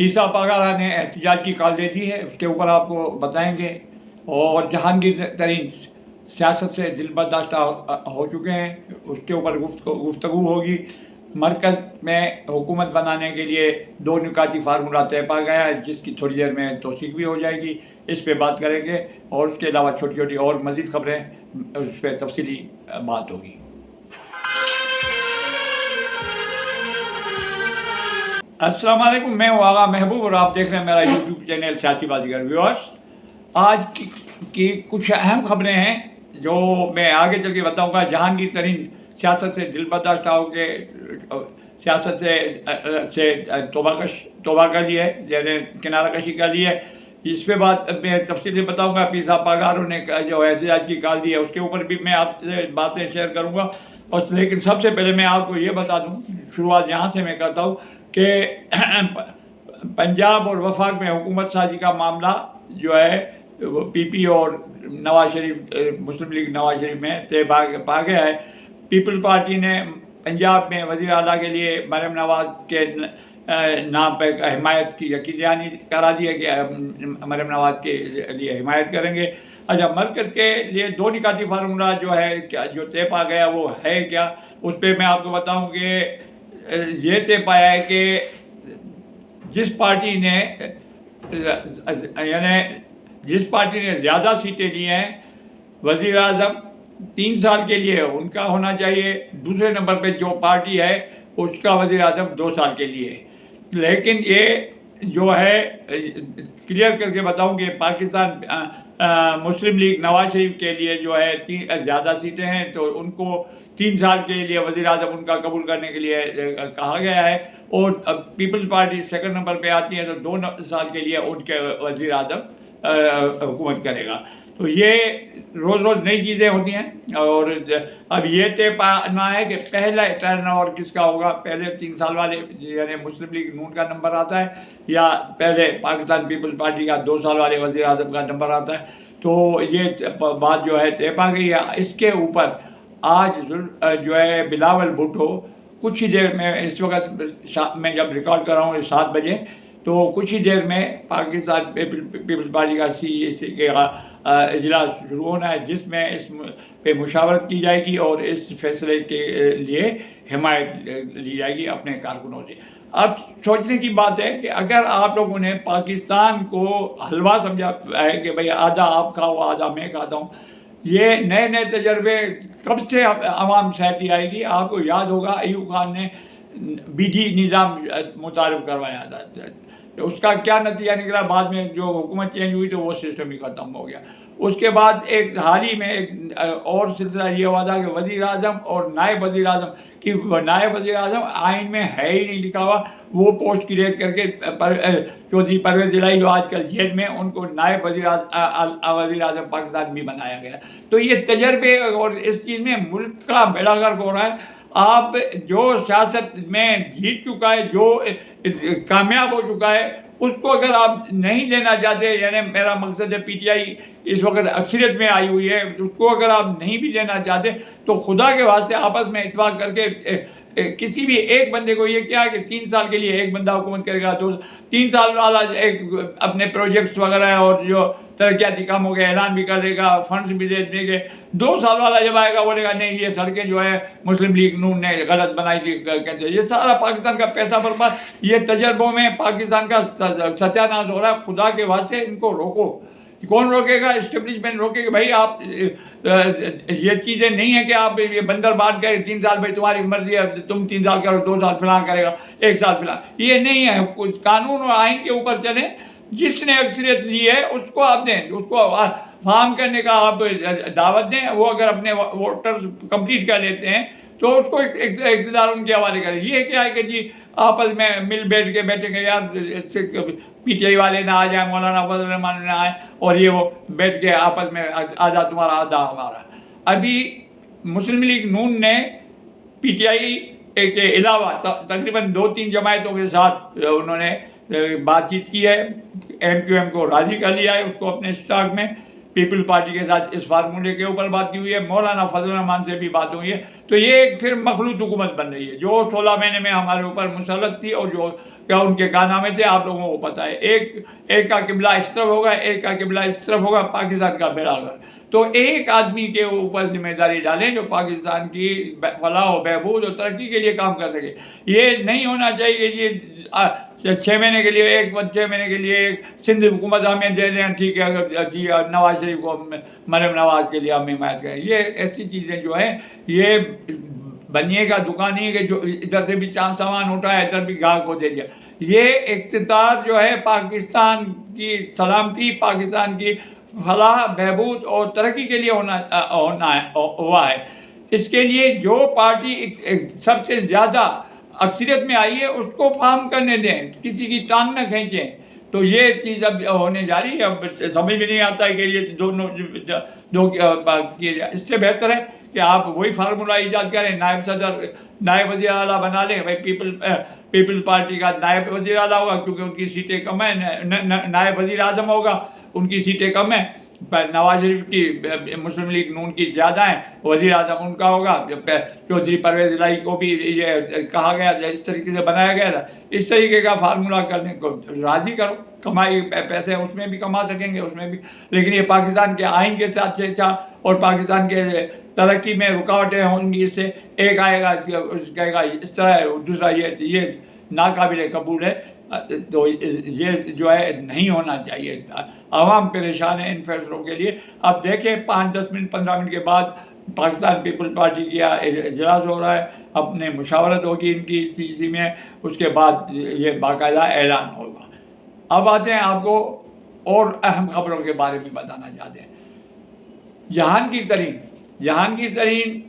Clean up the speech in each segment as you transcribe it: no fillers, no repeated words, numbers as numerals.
ईसा पागारा ने एहतजाज की कॉल दे दी है, उसके ऊपर आपको बताएंगे। और जहांगीर तरीन सियासत से दिल बर्दाश्त हो चुके हैं, उसके ऊपर गुफ्तगू होगी। मरकज़ में हुकूमत बनाने के लिए दो निकाती फार्मूला तय पा गया है, जिसकी थोड़ी देर में तौसीक भी हो जाएगी, इस पे बात करेंगे। और उसके अलावा छोटी छोटी और मज़ीद खबरें, उस पर तफसीली बात होगी। अस्सलाम वालेकुम, मैं हूँ आगा महबूब और आप देख रहे हैं मेरा यूट्यूब चैनल सियासी बाजीगर। व्यूअर्स, आज की कुछ अहम खबरें हैं जो मैं आगे चल के बताऊँगा। जहांगीर तरीन सियासत से दिल बर्दाश्त होकर सियासत से तौबा कर ली है, यानी किनारा कशी कर ली है। इस पे बात मैं तफसील से बताऊँगा। ईसा पागारा ने जो एहतजाज की कॉल दी है, उसके ऊपर भी मैं आपसे बातें शेयर करूँगा। और लेकिन सबसे पहले मैं आपको ये बता दूँ, शुरुआत यहाँ से मैं करता हूँ कि पंजाब और वफाक में हुकूमत साजी का मामला जो है वो पीपी और नवाज शरीफ, मुस्लिम लीग नवाज शरीफ में तय पा गया है। पीपल्स पार्टी ने पंजाब में वज़ीर आला के लिए मरियम नवाज के नाम पर हिमायत की यकीन दहानी करा दी है कि मरियम नवाज के लिए हिमायत करेंगे। अच्छा, मरकज़ के लिए दो निकाती फार्मूला जो है क्या जो तय पा गया वो है क्या, उस पर मैं आपको बताऊं कि ये तय पाया है कि जिस पार्टी ने ज़्यादा सीटें ली हैं, वज़ीर आज़म 3 साल के लिए उनका होना चाहिए। दूसरे नंबर पे जो पार्टी है उसका वज़ीर आज़म 2 साल के लिए। लेकिन ये जो है क्लियर करके बताऊं कि पाकिस्तान मुस्लिम लीग नवाज शरीफ के लिए जो है ज़्यादा सीटें हैं, तो उनको 3 साल के लिए वज़ीर आज़म उनका कबूल करने के लिए कहा गया है। और पीपल्स पार्टी सेकंड नंबर पे आती है, तो 2 साल के लिए उनके वज़ीर आज़म हुकूमत करेगा। तो ये रोज़ रोज़ नई चीज़ें होती हैं। और अब ये तय पाना है कि पहला टर्न ओवर किसका होगा। पहले 3 साल वाले यानी मुस्लिम लीग नून का नंबर आता है, या पहले पाकिस्तान पीपल्स पार्टी का 2 साल वाले वज़ीर आज़म का नंबर आता है। तो ये बात जो है तय पा गई है। इसके ऊपर आज जो है बिलावल भुट्टो कुछ ही देर में, इस वक्त मैं जब रिकॉर्ड कर रहा हूँ 7 बजे, तो कुछ ही देर में पाकिस्तान पीपल्स पार्टी का CEC का इजलास शुरू होना है, जिसमें इस पे मुशावरत की जाएगी और इस फैसले के लिए हिमायत ली जाएगी अपने कारकुनों से। अब सोचने की बात है कि अगर आप लोगों ने पाकिस्तान को हलवा समझा है कि भाई आधा आप खाओ आधा मैं खाता हूँ, ये नए नए तजर्बे कब से आवाम सहती आएगी। आपको याद होगा अयूब खान ने BD निज़ाम मुतारिफ करवाया था, तो उसका क्या नतीजा निकला। बाद में जो हुकूमत चेंज हुई तो वो सिस्टम ही ख़त्म हो गया। उसके बाद एक हाल ही में एक और सिलसिला ये हुआ था कि वज़ीर आज़म और नायब वज़ीर आज़म की, नायब वज़ीर आज़म आइन में है ही नहीं लिखा हुआ, वो पोस्ट क्रिएट करके चौधरी परवेज़ इलाही जो आजकल जेल में, उनको नायब वज़ीर आज़म पाकिस्तान भी बनाया गया। तो ये तजर्बे और इस चीज़ में मुल्क का बेड़ा गर्क हो रहा है। आप जो सियासत में जीत चुका है, जो कामयाब हो चुका है, उसको अगर आप नहीं देना चाहते, यानी मेरा मकसद है PTI इस वक्त अक्सरियत में आई हुई है, उसको अगर आप नहीं भी देना चाहते तो खुदा के वास्ते आपस में इत्तेफाक करके किसी भी एक बंदे को, ये क्या है कि 3 साल के लिए एक बंदा हुकूमत करेगा, तो 3 साल वाला एक अपने प्रोजेक्ट्स वगैरह और जो तरक्याती काम हो गया ऐलान भी कर देगा, फंड्स भी दे देंगे। 2 साल वाला जब आएगा बोलेगा नहीं ये सड़कें जो है मुस्लिम लीग नून ने गलत बनाई थी, कहते ये सारा पाकिस्तान का पैसा बर्बाद। ये तजर्बों में पाकिस्तान का सत्यानाश हो रहा है। खुदा के वास्ते इनको रोको। कौन रोकेगा? इस्टेब्लिशमेंट रोकेगी। भाई आप ये चीज़ें नहीं है कि आप ये बंदर बांट गए 3 साल, भाई तुम्हारी मर्जी है, तुम 3 साल करो, 2 साल फिलहाल करेगा, 1 साल फिलहाल, ये नहीं है। कुछ कानून और आइन के ऊपर चले। जिसने अक्सरियत ली है उसको आप दें, उसको फार्म करने का आप दावत दें। वो अगर अपने वोटर्स कंप्लीट कर लेते हैं तो उसको इक़्तिदार उनके हवाले करें। ये क्या है कि जी आपस में मिल बैठ के बैठेंगे, यार PTI वाले ना आ जाए, मौलाना फजल रहमान ना आए, और ये वो बैठ के आपस में आधा तुम्हारा आधा हमारा। अभी मुस्लिम लीग नून ने PTI के अलावा तकरीबन 2-3 जमायतों के साथ उन्होंने बातचीत की है, MQM को राज़ी कर लिया है उसको अपने स्टॉक में। पीपल्स पार्टी के साथ इस फार्मूले के ऊपर बात की हुई है, मौलाना फजल रहमान से भी बात हुई है। तो ये एक फिर मखलूत हुकूमत बन रही है जो 16 महीने में हमारे ऊपर मुसल्लत थी और जो क्या उनके कारनामे थे आप लोगों को पता है। एक का किबला इस तरफ होगा, एक का किबला इस तरफ होगा, पाकिस्तान का बेड़ागर। तो एक आदमी के ऊपर जिम्मेदारी डालें जो पाकिस्तान की फलाह और बहबूद और तरक्की के लिए काम कर सके। ये नहीं होना चाहिए कि ये 6 महीने के लिए 6 महीने के लिए एक सिंध हुकूमत हमें दे दें, ठीक है, अगर जी नवाज शरीफ को मरम नवाज के लिए हम हिमायत करें। ये ऐसी चीज़ें जो हैं ये बनिए का दुकान ही है कि जो इधर से भी सामान उठाया इधर भी गाहक को दे दिया। ये इक़्तिदार जो है पाकिस्तान की सलामती, पाकिस्तान की फलाह बहबूद और तरक्की के लिए हुआ है। इसके लिए जो पार्टी सबसे ज़्यादा अक्सरियत में आई है उसको फार्म करने दें, किसी की टांग न खींचें। तो ये चीज़ अब होने जा रही है। अब समझ में नहीं आता है कि ये दोनों दो किए जाए। इससे बेहतर है कि आप वही फार्मूला ईजाद करें, नायब सदर नायब वज़ीर आला बना लें। भाई पीपल्स पार्टी का नायब वज़ीर आला होगा क्योंकि उनकी सीटें कम है, नायब वज़ीर आज़म होगा उनकी सीटें कम है, नवाज शरीफ की मुस्लिम लीग नून की ज़्यादा है, वज़ीर आज़म उनका होगा। चौधरी परवेज़ इलाही को भी ये कहा गया था, इस तरीके से बनाया गया था। इस तरीके का फार्मूला करने को राज़ी करो, कमाई पैसे उसमें भी कमा सकेंगे उसमें भी। लेकिन ये पाकिस्तान के आइन के साथ छेड़छाड़ और पाकिस्तान के तरक्की में रुकावटें होंगी। इससे एक आएगा कहेगा इस तरह है, दूसरा ये नाकाबिल कबूल है। तो ये जो है नहीं होना चाहिए। आवाम परेशान है इन फैसलों के लिए। अब देखें 5-10 मिनट 15 मिनट के बाद पाकिस्तान पीपल्स पार्टी का इजलास हो रहा है, अपने मुशावरत होगी इनकी सीसी में, उसके बाद ये बाकायदा ऐलान होगा। अब आते हैं आपको और अहम खबरों के बारे में बताना चाहते हैं। जहांगीर तरीन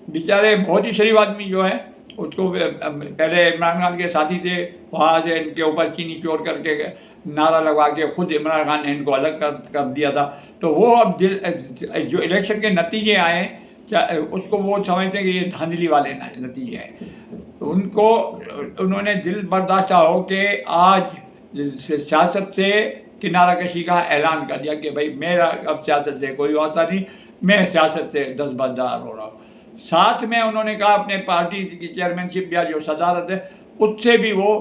बेचारे बहुत ही शरीफ आदमी जो है, उसको पहले इमरान खान के साथी थे, वहाँ से इनके ऊपर चीनी चोर करके नारा लगवा के खुद इमरान खान ने इनको अलग कर दिया था। तो वो अब जो इलेक्शन के नतीजे आए उसको वो समझते हैं कि ये धांधली वाले नतीजे हैं। तो उन्होंने दिल बर्दाश्त हो के आज सियासत से किनारा कशी का ऐलान कर दिया कि भाई मेरा अब सियासत से कोई वास्ता नहीं, मैं सियासत से दस्तबरदार हो रहा हूँ। साथ में उन्होंने कहा अपने पार्टी की चेयरमैनशिप या जो सदारत है उससे भी वो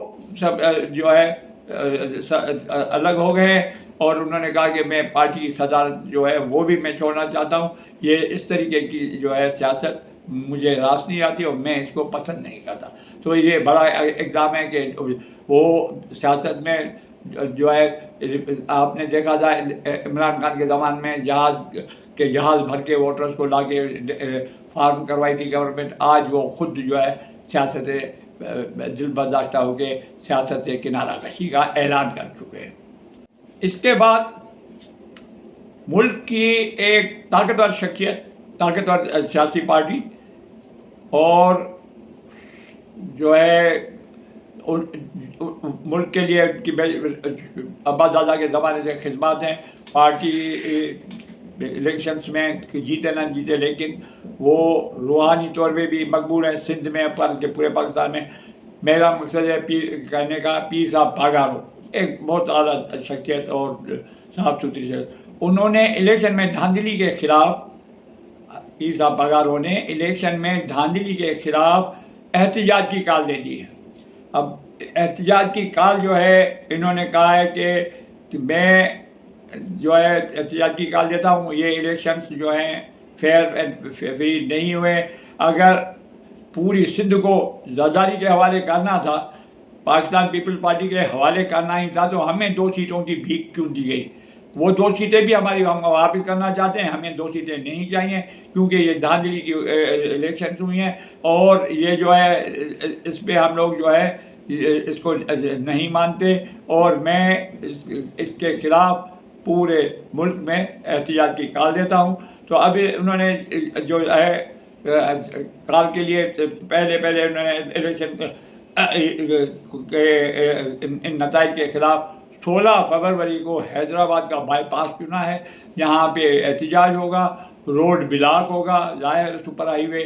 सब जो है अलग हो गए और उन्होंने कहा कि मैं पार्टी की सदारत जो है वो भी मैं छोड़ना चाहता हूँ। ये इस तरीके की जो है सियासत मुझे रास नहीं आती और मैं इसको पसंद नहीं करता। तो ये बड़ा इक़दाम है कि वो सियासत में जो है, आपने देखा था इमरान खान के ज़माने में जहाज़ भर के वोटर्स को ला के फार्म करवाई थी गवर्नमेंट। आज वो खुद जो है सियासत दिल बर्दाश्त होकर सियासत से किनारा कशी का ऐलान कर चुके हैं। इसके बाद मुल्क की एक ताकतवर शख्सियत, ताकतवर सियासी पार्टी और जो है मुल्क के लिए उनकी अब्बा दादा के ज़माने से खिदमत हैं। पार्टी इलेक्शंस में जीते ना जीते लेकिन वो रूहानी तौर पे भी मकबूल है सिंध में, के पूरे पाकिस्तान में। मेरा मकसद है कहने का पीर साहब बागारो, एक बहुत आला शख्सियत और साफ सुथरी शख्सियत। उन्होंने इलेक्शन में धांधली के ख़िलाफ़, पीर साहब बागारो ने इलेक्शन में धांधली के ख़िलाफ़ एहतजाज की कॉल दे दी है। अब एहतजाज की कॉल जो है इन्होंने कहा है कि मैं जो है एहतजाज की कॉल देता हूँ, ये इलेक्शंस जो हैं फेयर एंड फ्री नहीं हुए। अगर पूरी सिंध को ज़रदारी के हवाले करना था, पाकिस्तान पीपल्स पार्टी के हवाले करना ही था, तो हमें 2 सीटों की भीख क्यों दी गई? वो 2 सीटें भी हमारी हम वापस करना चाहते हैं, हमें 2 सीटें नहीं चाहिए क्योंकि ये धांधली की इलेक्शन हुई हैं और ये जो है इस पर हम लोग जो है इसको नहीं मानते और मैं इसके ख़िलाफ़ पूरे मुल्क में एहतियात की कॉल देता हूँ। तो अभी उन्होंने जो है कॉल के लिए पहले उन्होंने इलेक्शन के इन नताइज के ख़िलाफ़ 16 फरवरी को हैदराबाद का बाईपास चुना है। यहाँ पे एहतिजाज होगा, रोड ब्लॉक होगा, ज़ाहिर सुपर हाईवे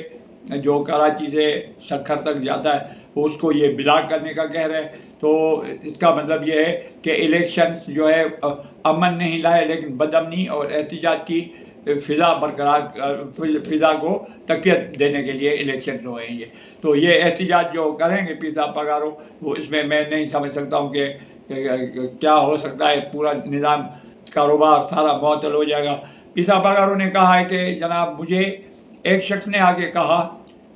जो कराची से सक्खर तक जाता है उसको ये ब्लॉक करने का कह रहे हैं। तो इसका मतलब ये है कि इलेक्शंस जो है अमन नहीं लाए लेकिन बदअमनी और एहतिजाज की फ़िज़ा बरकरार फ़िज़ा को तक़वियत देने के लिए इलेक्शन हुए हैं ये। तो ये एहतिजाज जो करेंगे पीर साहब पगारो, वो इसमें मैं नहीं समझ सकता हूँ कि क्या हो सकता है। पूरा निज़ाम कारोबार सारा मुअत्तल हो जाएगा। पीर साहब पगारो ने कहा है कि जनाब मुझे एक शख्स ने आके कहा,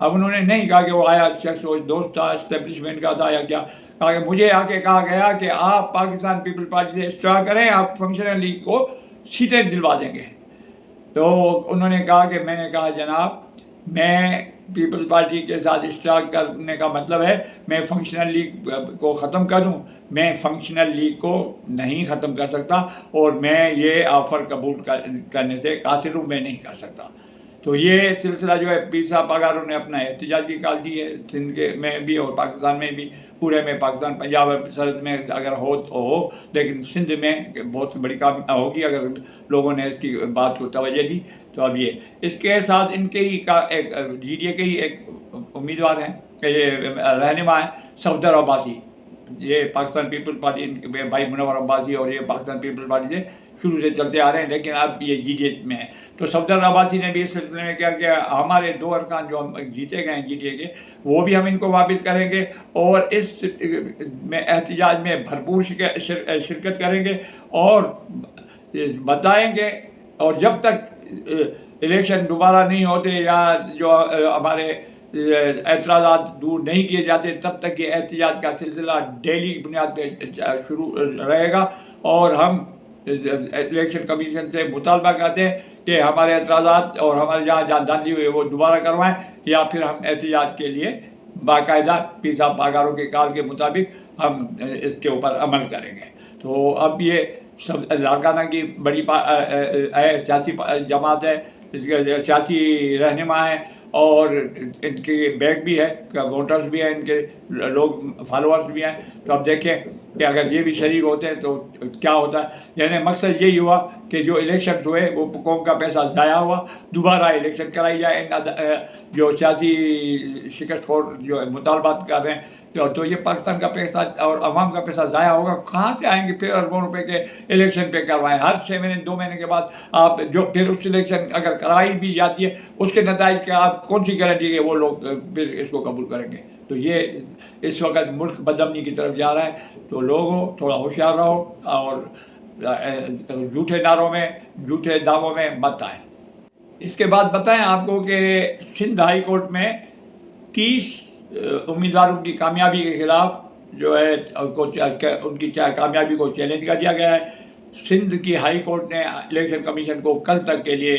अब उन्होंने नहीं कहा कि वो आया शख्स वो दोस्त था इस्टेब्लिशमेंट का था या क्या, कहा कि मुझे आके कहा गया कि आप पाकिस्तान पीपल पार्टी से इस्तेमाल करें, आप फंक्शनल लीग को सीटें दिलवा देंगे। तो उन्होंने कहा कि मैंने कहा जनाब मैं पीपल्स पार्टी के साथ इश्तराक करने का मतलब है मैं फंक्शनल लीग को ख़त्म कर दूं। मैं फंक्शनल लीग को नहीं ख़त्म कर सकता और मैं ये ऑफ़र कबूल करने से कासिर हूँ, मैं नहीं कर सकता। तो ये सिलसिला जो है पीर साहब पगारो ने अपना एहतिजाज निकाल दी है सिंध के में भी और पाकिस्तान में भी, पूरे में पाकिस्तान पंजाब और सरहद में अगर हो तो हो, लेकिन सिंध में बहुत बड़ी काम होगी अगर लोगों ने इसकी बात को तवज्जो दी। तो अब ये इसके साथ इनके ही का एक GDA के ही एक उम्मीदवार हैं, ये रहनुमा हैं सफदर अब्बासी। ये पाकिस्तान पीपल्स पार्टी इनके भाई मुनव्वर अब्बासी और ये पाकिस्तान पीपल्स पार्टी से शुरू से चलते आ रहे हैं, लेकिन अब ये GDA में है। तो सफदर अब्बासी ने भी इस सिलसिले में क्या किया, हमारे 2 अरकान जो हम जीते गए हैं GDA के, वो भी हम इनको वापस करेंगे और इस में एहतिजाज में भरपूर शिरकत करेंगे और बताएंगे। और जब तक इलेक्शन दोबारा नहीं होते या जो हमारे एतराज़ात दूर नहीं किए जाते, तब तक ये एहतिजाज का सिलसिला डेली बुनियाद पे शुरू रहेगा। और हम इलेक्शन कमीशन से मुतालबा करते हैं कि हमारे एतराज़ात और हमारे जहाँ धांधली हुई वो दोबारा करवाएं या फिर हम एहतिजाज के लिए बाकायदा पीर साहब पगारो के काल के मुताबिक हम इसके ऊपर अमल करेंगे। तो अब ये सब लारकाना की बड़ी सियासी जमात है, इसके सियासी रहनुमा है और इनके बैक भी है, वोटर्स भी हैं, इनके लोग फॉलोअर्स भी हैं। तो अब देखें कि अगर ये भी शरीक होते हैं तो क्या होता है। यानी मकसद यही हुआ कि जो इलेक्शन हुए वो कौम का पैसा ज़ाया हुआ, दोबारा इलेक्शन कराई जाए। जो सियासी शिकस्त खोर जो मुतालबात कर रहे हैं तो ये पाकिस्तान का पैसा और अवाम का पैसा ज़ाया होगा, कहाँ से आएंगे फिर अरबों रुपए के इलेक्शन पे करवाएं। हर 6 महीने 2 महीने के बाद आप जो फिर उस इलेक्शन अगर कराई भी जाती है उसके नताइज के आप कौन सी गारंटी है वो लोग फिर इसको कबूल करेंगे। तो ये इस वक्त मुल्क बदअमनी की तरफ जा रहा है। तो लोगों थोड़ा होशियार रहो और झूठे नारों में झूठे दावों में मत आए। इसके बाद बताएं आपको कि सिंध हाई कोर्ट में 30 उम्मीदवारों की कामयाबी के खिलाफ जो है उनकी कामयाबी को चैलेंज कर दिया गया है। सिंध की हाई कोर्ट ने इलेक्शन कमीशन को कल तक के लिए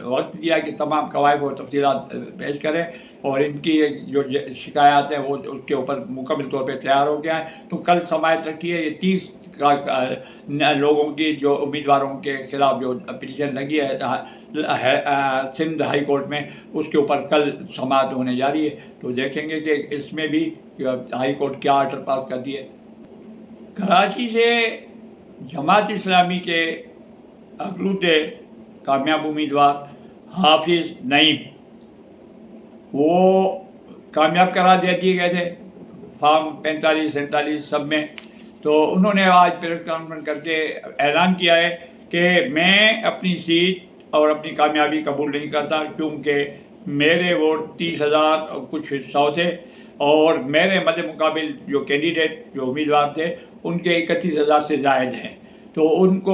वक्त दिया कि तमाम कवायद और तफसीलात पेश करें और इनकी जो शिकायत है वो उसके ऊपर मुकम्मल तौर पे तैयार हो गया है। तो कल समाअत रखी है। ये 30 लोगों की जो उम्मीदवारों के खिलाफ जो पिटीशन लगी है सिंध हाई कोर्ट में, उसके ऊपर कल समाअत होने जा रही है। तो देखेंगे कि इसमें भी हाई कोर्ट क्या आर्डर पास करती है। कराची से जमात इस्लामी के अगलूते कामयाब उम्मीदवार हाफिज़ नईम वो कामयाब करार दे दिए गए थे फॉर्म 45-47 सब में। तो उन्होंने आज प्रेस कॉन्फ्रेंस करके ऐलान किया है कि मैं अपनी सीट और अपनी कामयाबी कबूल नहीं करता, क्योंकि मेरे वोट 30,000 कुछ 100 थे और मेरे मद्दे मुकाबिल जो कैंडिडेट जो उम्मीदवार थे उनके 31,000 से ज़ायद हैं। तो उनको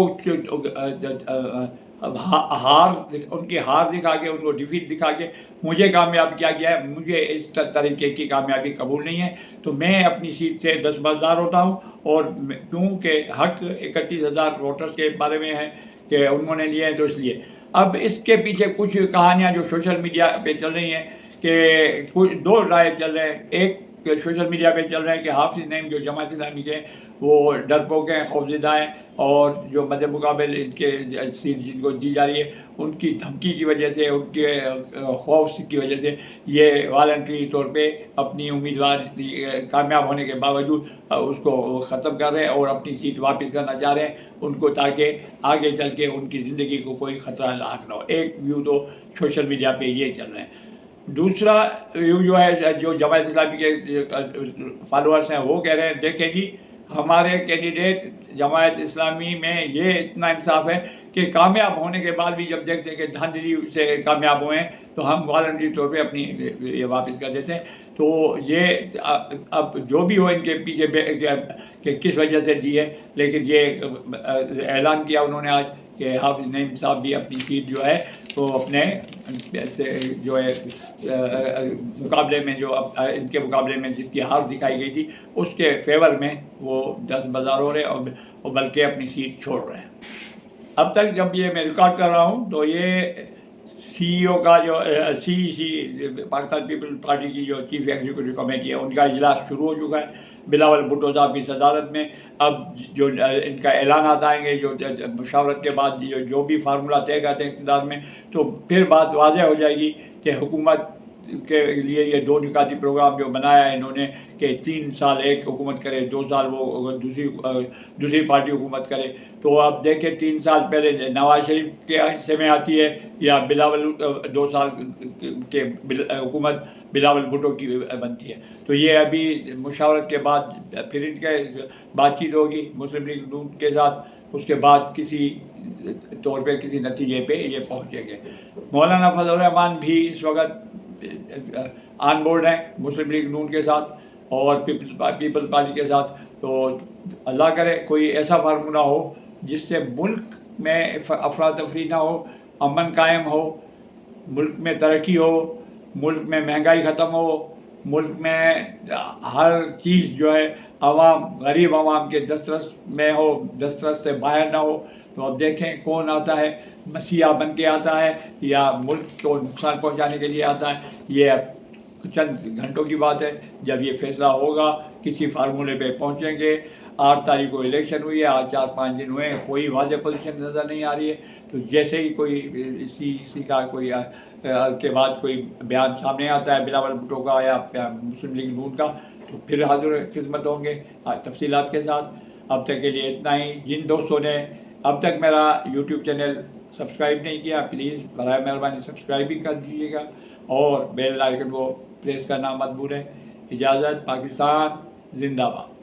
उनकी हार दिखा के, उनको डिफीट दिखा के मुझे कामयाब किया गया है। मुझे इस तरीके की कामयाबी कबूल नहीं है। तो मैं अपनी सीट से दस्तबरदार होता हूँ और क्योंकि हक 31,000 वोटर्स के बारे में है कि उन्होंने लिए हैं, तो इसलिए अब इसके पीछे कुछ कहानियाँ जो सोशल मीडिया पे चल रही हैं कि कुछ 2 राय चल रहे हैं। एक सोशल मीडिया पे चल रहे हैं कि हाफिज़ नईम जो जमात इस्लामी के वो डरपोक हैं, खौफज़दा हैं और जो मद्दे मुकाबिल इनके सीट जिनको दी जा रही है उनकी धमकी की वजह से, उनके खौफ की वजह से ये वॉलंटरी तौर पे अपनी उम्मीदवार कामयाब होने के बावजूद उसको ख़त्म कर रहे हैं और अपनी सीट वापस करना चाह रहे हैं उनको, ताकि आगे चल के उनकी ज़िंदगी को कोई ख़तरा लाक ना हो। एक व्यू तो सोशल मीडिया पे ये चल रहे हैं। दूसरा व्यू जो है जो जमात इस्लामी के फॉलोअर्स हैं वो कह रहे हैं देखें जी हमारे कैंडिडेट जमायत इस्लामी में ये इतना इंसाफ है कि कामयाब होने के बाद भी जब देखते हैं कि धांधली से कामयाब हुए हैं तो हम वॉलंटरी तौर पे अपनी ये वापस कर देते हैं। तो ये अब जो भी हो इनके पीछे कि किस वजह से दी है, लेकिन ये ऐलान किया उन्होंने आज कि हाफिज़ नईम साहब भी अपनी सीट जो है तो अपने जो है मुकाबले में जो इनके मुकाबले में जिसकी हार दिखाई गई थी उसके फेवर में वो दस्तबरदार हो रहे हैं और बल्कि अपनी सीट छोड़ रहे हैं। अब तक जब ये मैं रिकॉर्ड कर रहा हूँ तो ये CEO का जो CEC पाकिस्तान पीपल्स पार्टी की जो चीफ एग्जीक्यूटिव कमेटी है उनका इजलास शुरू हो चुका है बिलावल भुट्टो साहब की सदारत में। अब जो इनका ऐलान आएंगे जो मुशावरत के बाद जो भी फार्मूला तय करते हैं इक़्तिदार में, तो फिर बात वाज़ेह हो जाएगी कि हुकूमत के लिए ये 2 निकाती प्रोग्राम जो बनाया है इन्होंने कि 3 साल एक हुकूमत करे, 2 साल वो दूसरी पार्टी हुकूमत करे। तो आप देखें 3 साल पहले नवाज शरीफ के हिस्से में आती है या बिलावल 2 साल के हुकूमत बिलावल भुट्टो की बनती है। तो ये अभी मुशावरत के बाद फिर इनके बातचीत होगी मुस्लिम लीग नून के साथ, उसके बाद किसी तौर पे किसी नतीजे पे ये पहुँचेंगे। मौलाना फजल रहमान भी इस वक्त ऑन बोर्ड हैं मुस्लिम लीग नून के साथ और पीपल्स पार्टी के साथ। तो अल्लाह करे कोई ऐसा फार्मूला हो जिससे मुल्क में अफरा तफरी ना हो, अमन कायम हो, मुल्क में तरक्की हो, मुल्क में महंगाई ख़त्म हो, मुल्क में हर चीज़ जो है आवाम गरीब आवाम के दस्तरस में हो, दस्तरस से बाहर ना हो। तो अब देखें कौन आता है, मसीहा बन के आता है या मुल्क को नुकसान पहुंचाने के लिए आता है। ये अब चंद घंटों की बात है जब ये फैसला होगा, किसी फार्मूले पे पहुंचेंगे। 8 तारीख को इलेक्शन हुई है, आज 4-5 दिन हुए हैं, कोई वाज़ेह पोजीशन नज़र नहीं आ रही है। तो जैसे ही कोई इसी का कोई के बाद कोई बयान सामने आता है बिलावल भुट्टो का या मुस्लिम लीग नून का, तो फिर हाज़िर खिदमत होंगे तफसीलात के साथ। अब तक के लिए इतना ही। जिन दोस्तों ने अब तक मेरा YouTube चैनल सब्सक्राइब नहीं किया, प्लीज़ बराए मेहरबानी सब्सक्राइब भी कर दीजिएगा और बेल आइकन को प्रेस करना मत भूलें। इजाज़त। पाकिस्तान जिंदाबाद।